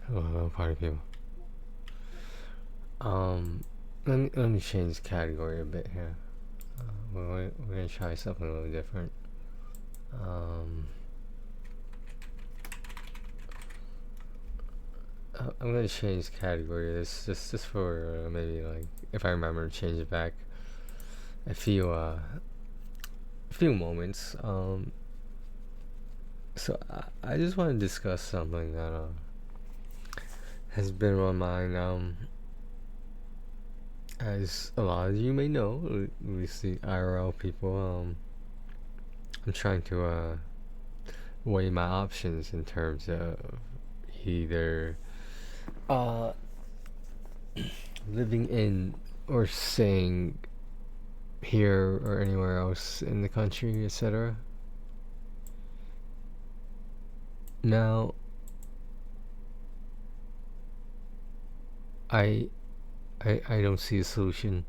Hello, party people. Let me change the category a bit here. We're gonna try something a little different. I'm gonna change the category. This just for maybe like if I remember to change it back. A few moments. So I just want to discuss something that has been on my mind. As a lot of you may know, at least the IRL people. I'm trying to weigh my options in terms of either uh, living in or staying here or anywhere else in the country, etc. Now, I, I don't see a solution.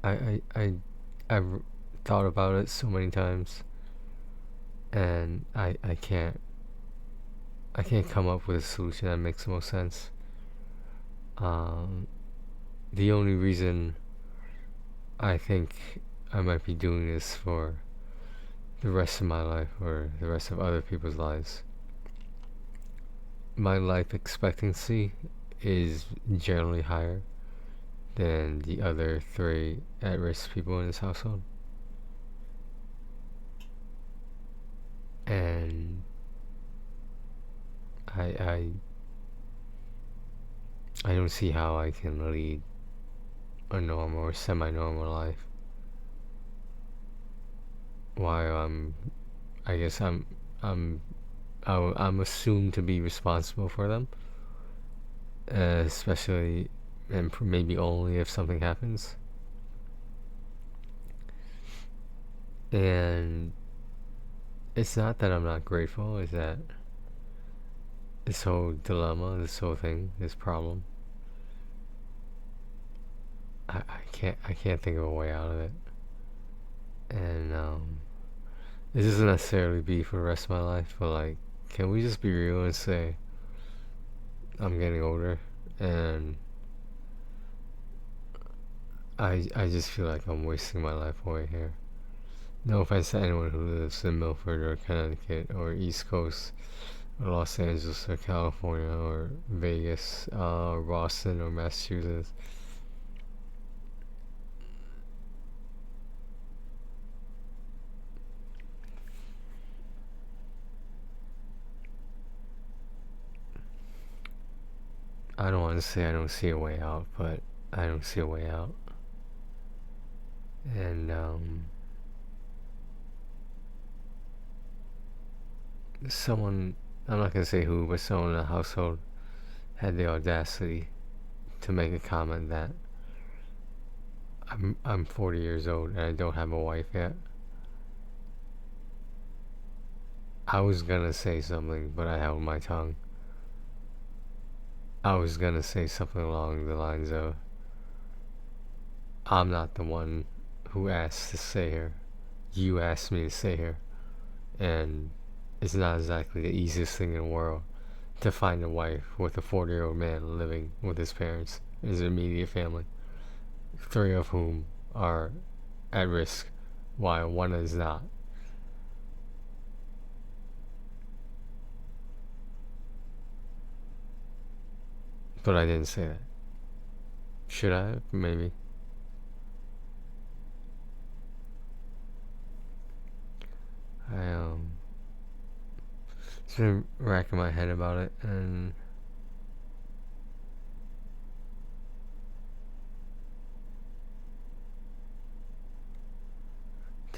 I've thought about it so many times, and I can't come up with a solution that makes the most sense. The only reason I think I might be doing this for the rest of my life or the rest of other people's lives, my life expectancy is generally higher than the other three at-risk people in this household. And I don't see how I can lead a normal or semi-normal life while I'm assumed to be responsible for them, especially and maybe only if something happens. And it's not that I'm not grateful, it's that this whole dilemma, this whole thing, this problem, I can't think of a way out of it. And it doesn't necessarily be for the rest of my life, but like, can we just be real and say I'm getting older and I just feel like I'm wasting my life away here. No offense to anyone who lives in Milford or Connecticut or East Coast or Los Angeles or California or Vegas, or Boston or Massachusetts. I don't want to say I don't see a way out, but I don't see a way out. And someone, I'm not gonna say who, but someone in the household had the audacity to make a comment that I'm 40 years old and I don't have a wife yet. I was gonna say something, but I held my tongue. I was gonna say something along the lines of, I'm not the one who asked to stay here. You asked me to stay here. And it's not exactly the easiest thing in the world to find a wife with a 40-year-old man living with his parents and his immediate family, three of whom are at risk, while one is not. But I didn't say that. Should I have? Maybe. I just been racking my head about it, and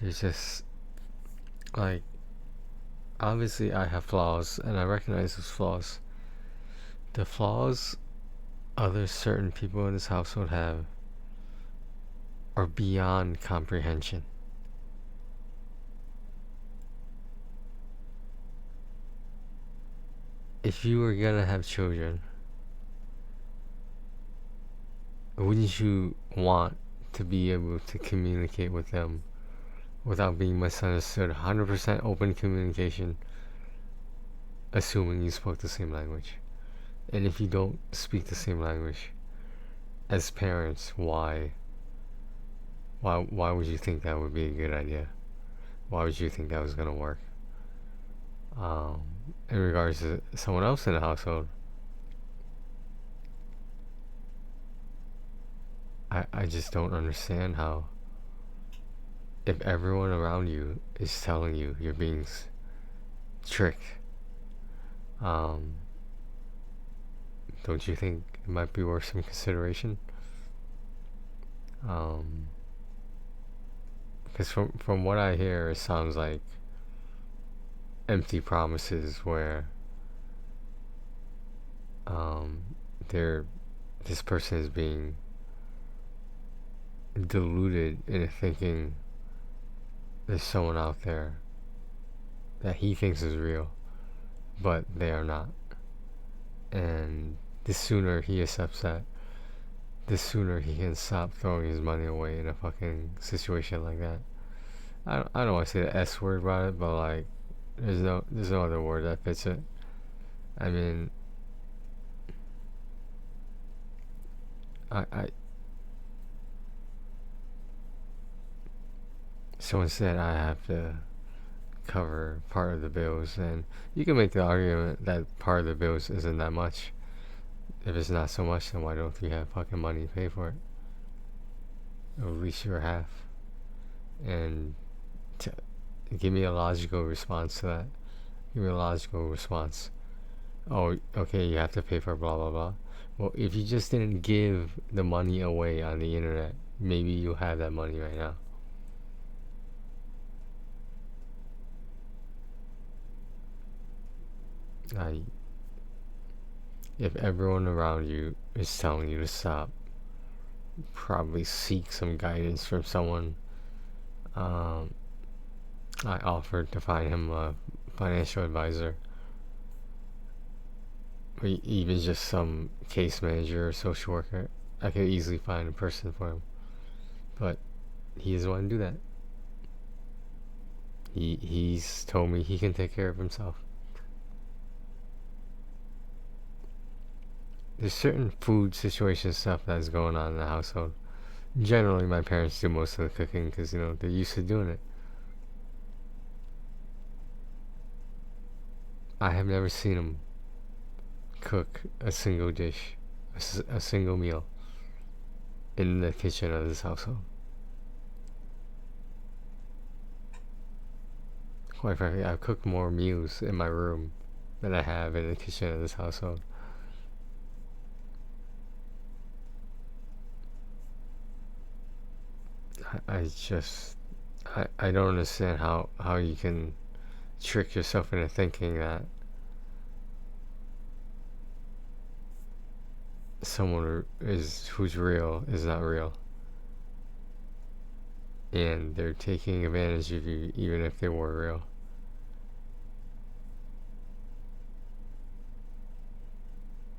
there's just like, obviously I have flaws and I recognize those flaws. The flaws other certain people in this household have are beyond comprehension. If you were gonna have children, wouldn't you want to be able to communicate with them without being misunderstood? 100% open communication, assuming you spoke the same language. And if you don't speak the same language as parents, why would you think that would be a good idea? Why would you think that was gonna work? Um, in regards to someone else in the household, I just don't understand how, if everyone around you is telling you you're being tricked, um, don't you think it might be worth some consideration? Um, because from what I hear, it sounds like empty promises where um, they're this person is being deluded into thinking there's someone out there that he thinks is real, but they are not. And the sooner he accepts that, the sooner he can stop throwing his money away in a fucking situation like that. I don't want to say the S word about it, but like, there's no other word that fits it. I mean, I someone said I have to cover part of the bills, and you can make the argument that part of the bills isn't that much. If it's not so much, then why don't you have fucking money to pay for it? Or at least your half. And to give me a logical response to that. Give me a logical response. Oh, okay, you have to pay for blah blah blah. Well, if you just didn't give the money away on the internet, maybe you have that money right now. I, if everyone around you is telling you to stop, probably seek some guidance from someone. Um, I offered to find him a financial advisor, or even just some case manager or social worker. I could easily find a person for him, but he doesn't want to do that. He's told me he can take care of himself. There's certain food situation stuff that's going on in the household. Generally, my parents do most of the cooking because they're used to doing it. I have never seen them cook a single dish, a single meal in the kitchen of this household. Quite frankly, I've cooked more meals in my room than I have in the kitchen of this household. I just, I don't understand how you can trick yourself into thinking that someone who's real is not real, and they're taking advantage of you even if they were real.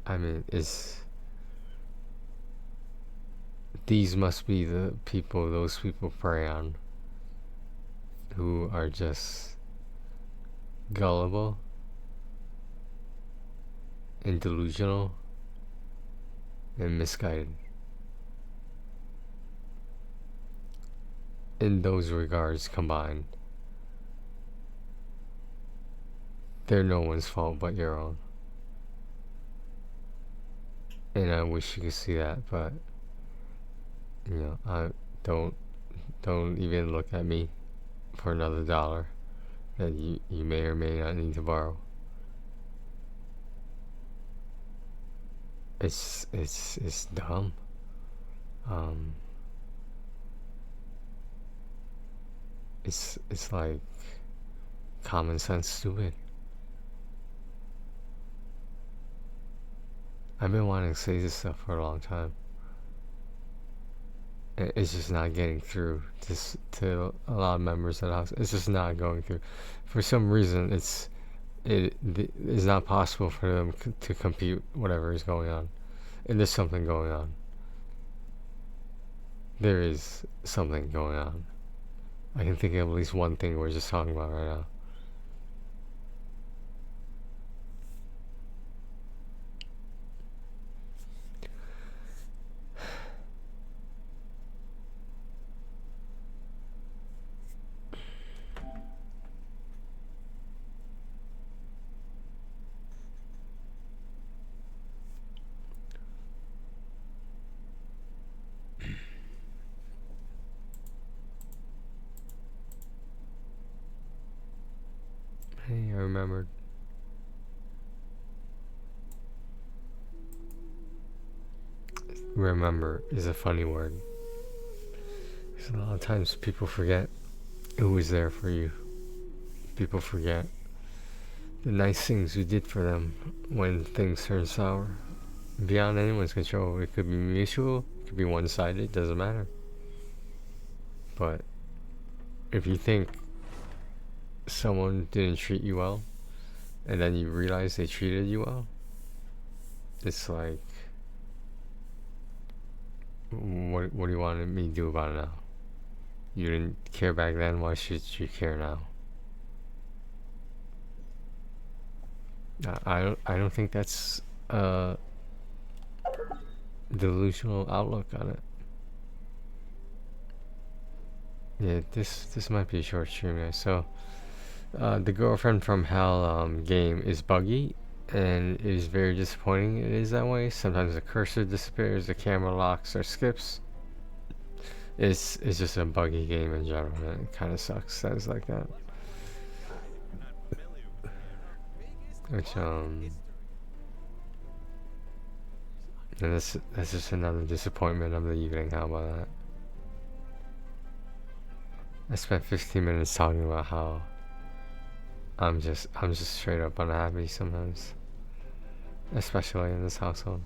I mean, these must be the people those people prey on, who are just gullible and delusional and misguided. In those regards combined, they're no one's fault but your own. And I wish you could see that, but I don't don't even look at me for another dollar that you may or may not need to borrow. It's dumb. Um, it's like common sense stupid. I've been wanting to say this stuff for a long time. It's just not getting through to a lot of members of the house. It's just not going through. For some reason, it is not possible for them to compute whatever is going on. And there's something going on. There is something going on. I can think of at least one thing we're just talking about right now. Hey, I remembered. Remember is a funny word. Because a lot of times people forget who was there for you. People forget the nice things you did for them when things turn sour. Beyond anyone's control. It could be mutual, it could be one-sided, doesn't matter. But if you think someone didn't treat you well, and then you realize they treated you well, it's like, what do you want me to do about it now? You didn't care back then, why should you care now? I don't think that's a delusional outlook on it. Yeah, this might be a short stream, guys. So, the Girlfriend from Hell game is buggy, and it is very disappointing. It is that way. Sometimes the cursor disappears, the camera locks or skips. It's just a buggy game in general, and it kind of sucks that it's like that. Which and that's just another disappointment of the evening. How about that? I spent 15 minutes talking about how I'm just straight up unhappy sometimes, especially in this household.